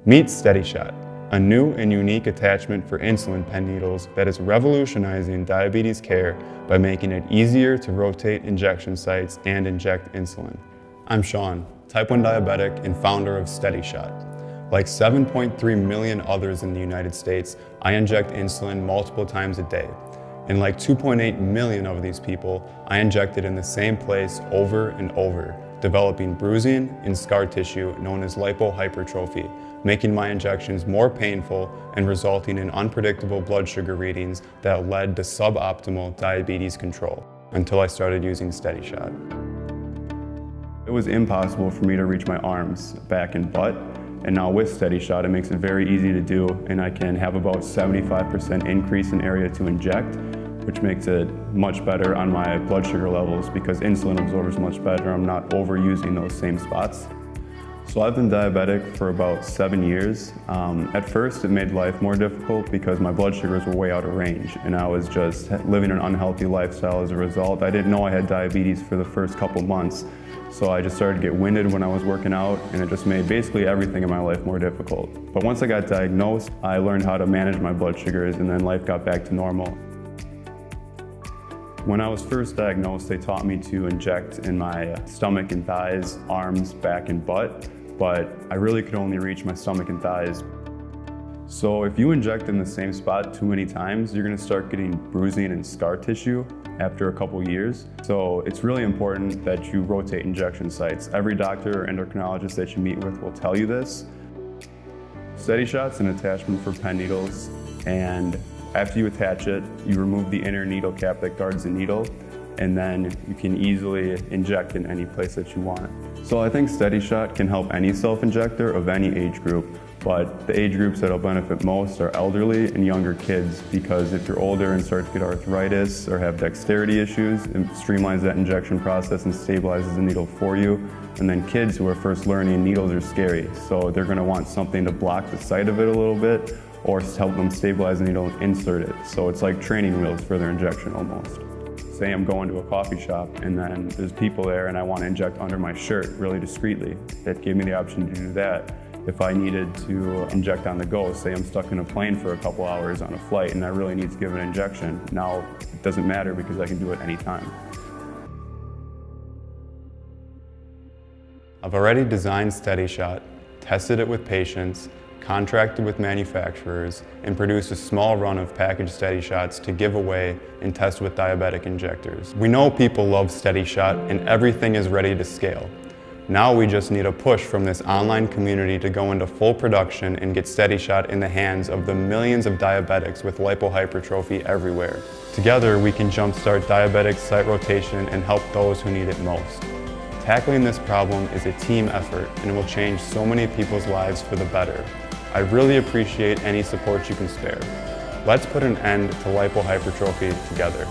Meet SteadyShot, a new and unique attachment for insulin pen needles that is revolutionizing diabetes care by making it easier to rotate injection sites and inject insulin. I'm Sean, type 1 diabetic and founder of SteadyShot. Like 7.3 million others in the United States, I inject insulin multiple times a day. And like 2.8 million of these people, I inject it in the same place over and over, developing bruising and scar tissue known as lipohypertrophy, making my injections more painful and resulting in unpredictable blood sugar readings that led to suboptimal diabetes control until I started using SteadyShot. It was impossible for me to reach my arms, back, and butt. And now with SteadyShot, it makes it very easy to do, and I can have about 75% increase in area to inject, which makes it much better on my blood sugar levels because insulin absorbs much better. I'm not overusing those same spots. So I've been diabetic for about 7 years. At first, it made life more difficult because my blood sugars were way out of range, and I was just living an unhealthy lifestyle as a result. I didn't know I had diabetes for the first couple months. So I just started to get winded when I was working out, and it just made basically everything in my life more difficult. But once I got diagnosed, I learned how to manage my blood sugars, and then life got back to normal. When I was first diagnosed, they taught me to inject in my stomach and thighs, arms, back, and butt, but I really could only reach my stomach and thighs. So if you inject in the same spot too many times, you're gonna start getting bruising and scar tissue after a couple years. So it's really important that you rotate injection sites. Every doctor or endocrinologist that you meet with will tell you this. SteadyShot's an attachment for pen needles, and after you attach it, you remove the inner needle cap that guards the needle, and then you can easily inject in any place that you want. So I think SteadyShot can help any self-injector of any age group, but the age groups that'll benefit most are elderly and younger kids, because if you're older and start to get arthritis or have dexterity issues, it streamlines that injection process and stabilizes the needle for you. And then kids who are first learning, needles are scary, so they're gonna want something to block the sight of it a little bit or help them stabilize the needle and insert it. So it's like training wheels for their injection almost. Say I'm going to a coffee shop and then there's people there and I want to inject under my shirt really discreetly. That gave me the option to do that. If I needed to inject on the go, say I'm stuck in a plane for a couple hours on a flight and I really need to give an injection, now it doesn't matter because I can do it anytime. I've already designed SteadyShot, tested it with patients, contracted with manufacturers, and produced a small run of packaged SteadyShots to give away and test with diabetic injectors. We know people love SteadyShot and everything is ready to scale. Now we just need a push from this online community to go into full production and get SteadyShot in the hands of the millions of diabetics with lipohypertrophy everywhere. Together we can jumpstart diabetic site rotation and help those who need it most. Tackling this problem is a team effort and it will change so many people's lives for the better. I really appreciate any support you can spare. Let's put an end to lipohypertrophy together.